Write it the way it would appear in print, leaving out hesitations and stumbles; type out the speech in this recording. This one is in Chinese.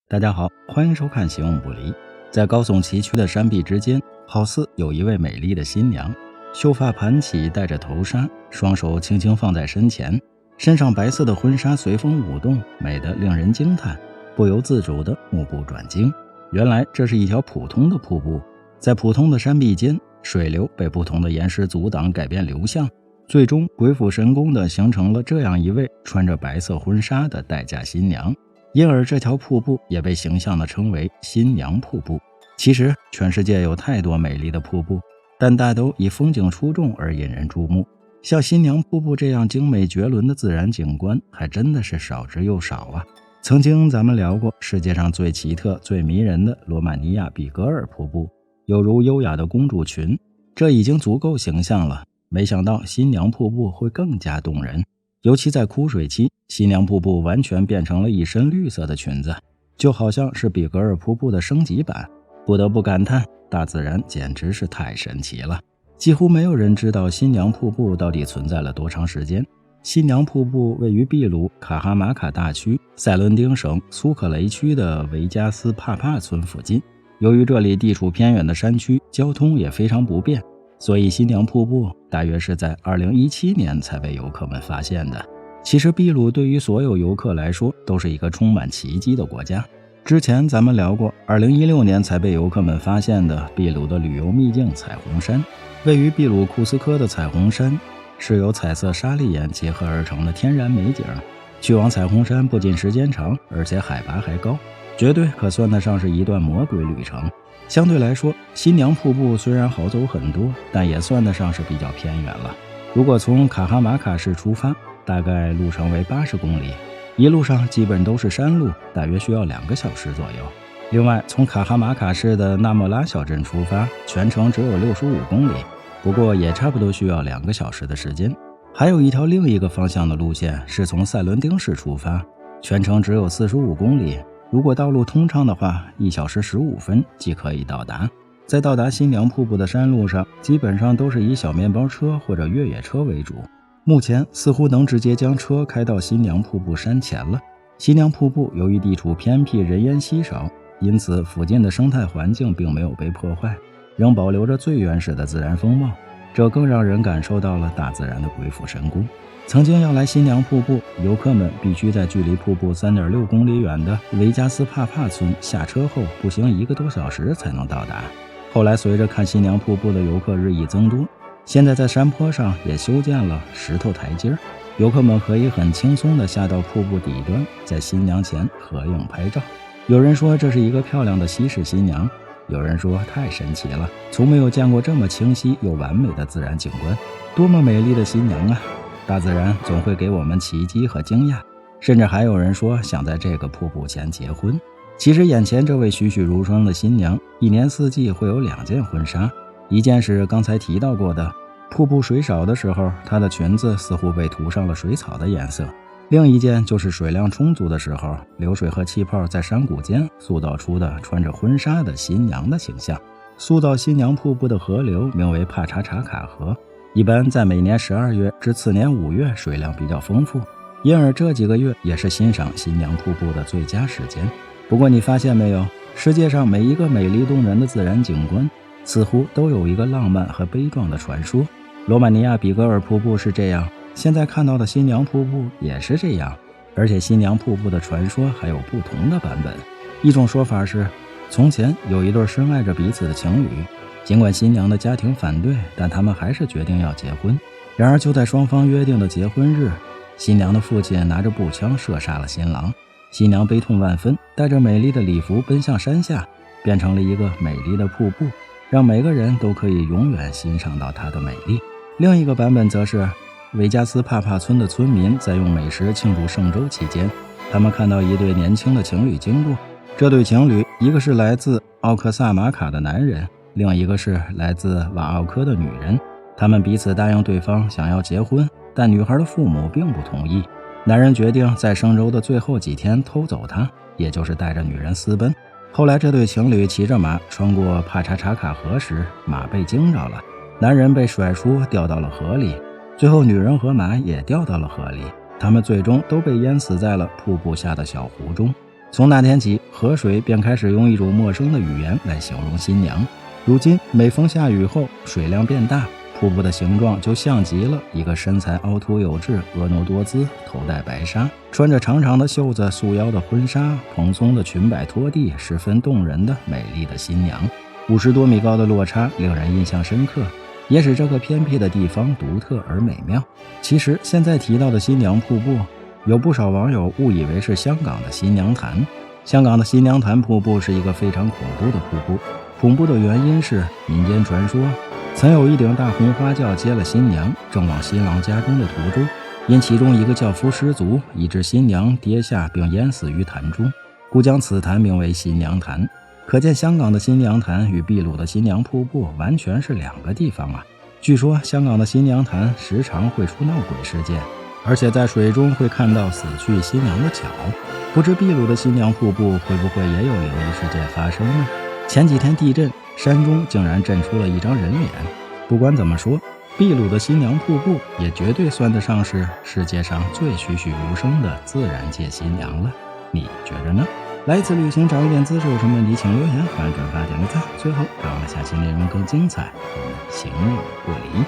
大家好，欢迎收看《行影不离》。在高耸崎岖的山壁之间，好似有一位美丽的新娘，秀发盘起，戴着头纱，双手轻轻放在身前，身上白色的婚纱随风舞动，美得令人惊叹，不由自主地目不转睛。原来这是一条普通的瀑布，在普通的山壁间，水流被不同的岩石阻挡，改变流向，最终鬼斧神工地形成了这样一位穿着白色婚纱的待嫁新娘。因而这条瀑布也被形象地称为新娘瀑布。其实全世界有太多美丽的瀑布，但大都以风景出众而引人注目，像新娘瀑布这样精美绝伦的自然景观还真的是少之又少啊。曾经咱们聊过世界上最奇特最迷人的罗马尼亚比格尔瀑布，有如优雅的公主裙，这已经足够形象了，没想到新娘瀑布会更加动人。尤其在枯水期，新娘瀑布完全变成了一身绿色的裙子，就好像是比格尔瀑布的升级版。不得不感叹，大自然简直是太神奇了。几乎没有人知道新娘瀑布到底存在了多长时间。新娘瀑布位于秘鲁卡哈马卡大区塞伦丁省苏可雷区的维加斯帕帕村附近。由于这里地处偏远的山区，交通也非常不便，所以新娘瀑布大约是在2017年才被游客们发现的。其实秘鲁对于所有游客来说都是一个充满奇迹的国家。之前咱们聊过2016年才被游客们发现的秘鲁的旅游秘境彩虹山。位于秘鲁库斯科的彩虹山是由彩色砂砾岩结合而成的天然美景。去往彩虹山不仅时间长，而且海拔还高，绝对可算得上是一段魔鬼旅程。相对来说，新娘瀑布虽然好走很多，但也算得上是比较偏远了。如果从卡哈马卡市出发，大概路程为80公里，一路上基本都是山路，大约需要2个小时左右。另外，从卡哈马卡市的纳莫拉小镇出发，全程只有65公里，不过也差不多需要2个小时的时间。还有一条另一个方向的路线是从塞伦丁市出发，全程只有45公里，如果道路通畅的话，1小时15分即可以到达。在到达新娘瀑布的山路上，基本上都是以小面包车或者越野车为主。目前似乎能直接将车开到新娘瀑布山前了。新娘瀑布由于地处偏僻，人烟稀少，因此附近的生态环境并没有被破坏，仍保留着最原始的自然风貌，这更让人感受到了大自然的鬼斧神工。曾经要来新娘瀑布，游客们必须在距离瀑布3.6公里远的维加斯帕帕村下车后步行1个多小时才能到达。后来随着看新娘瀑布的游客日益增多，现在在山坡上也修建了石头台阶，游客们可以很轻松地下到瀑布底端，在新娘前合影拍照。有人说这是一个漂亮的西式新娘，有人说太神奇了，从没有见过这么清晰又完美的自然景观，多么美丽的新娘啊！大自然总会给我们奇迹和惊讶，甚至还有人说想在这个瀑布前结婚。其实眼前这位栩栩如生的新娘，一年四季会有2件婚纱，一件是刚才提到过的，瀑布水少的时候，她的裙子似乎被涂上了水草的颜色；另一件就是水量充足的时候，流水和气泡在山谷间塑造出的穿着婚纱的新娘的形象。塑造新娘瀑布的河流名为帕查查卡河，一般在每年12月至次年5月水量比较丰富，因而这几个月也是欣赏新娘瀑布的最佳时间。不过你发现没有，世界上每一个美丽动人的自然景观似乎都有一个浪漫和悲壮的传说。罗马尼亚比格尔瀑布是这样，现在看到的新娘瀑布也是这样，而且新娘瀑布的传说还有不同的版本。一种说法是，从前有一对深爱着彼此的情侣，尽管新娘的家庭反对，但他们还是决定要结婚。然而就在双方约定的结婚日，新娘的父亲拿着步枪射杀了新郎，新娘悲痛万分，带着美丽的礼服奔向山下，变成了一个美丽的瀑布，让每个人都可以永远欣赏到它的美丽。另一个版本则是维加斯帕帕村的村民在用美食庆祝圣周期间，他们看到一对年轻的情侣经过。这对情侣，一个是来自奥克萨马卡的男人，另一个是来自瓦奥科的女人。他们彼此答应对方想要结婚，但女孩的父母并不同意。男人决定在圣周的最后几天偷走她，也就是带着女人私奔。后来这对情侣骑着马穿过帕查查卡河时，马被惊着了，男人被甩出掉到了河里，最后女人和马也掉到了河里。他们最终都被淹死在了瀑布下的小湖中。从那天起，河水便开始用一种陌生的语言来形容新娘。如今每逢下雨后，水量变大，瀑布的形状就像极了一个身材凹凸有致、婀娜多姿、头戴白纱、穿着长长的袖子束腰的婚纱、蓬松的裙摆拖地，十分动人的美丽的新娘。50多米高的落差令人印象深刻，也使这个偏僻的地方独特而美妙。其实现在提到的新娘瀑布，有不少网友误以为是香港的新娘潭。香港的新娘潭瀑布是一个非常恐怖的瀑布，恐怖的原因是民间传说曾有一顶大红花轿接了新娘，正往新郎家中的途中，因其中一个轿夫失足，以致新娘跌下并淹死于潭中，故将此潭名为新娘潭。可见香港的新娘潭与秘鲁的新娘瀑布完全是两个地方啊！据说香港的新娘潭时常会出闹鬼事件，而且在水中会看到死去新娘的脚。不知秘鲁的新娘瀑布会不会也有灵异事件发生呢？前几天地震，山中竟然震出了一张人脸。不管怎么说，秘鲁的新娘瀑布也绝对算得上是世界上最栩栩如生的自然界新娘了。你觉着呢？来一次旅行长一点姿势，有什么问题请留言，欢迎转发点个赞。最后，让我们下期内容更精彩，我们行有不离。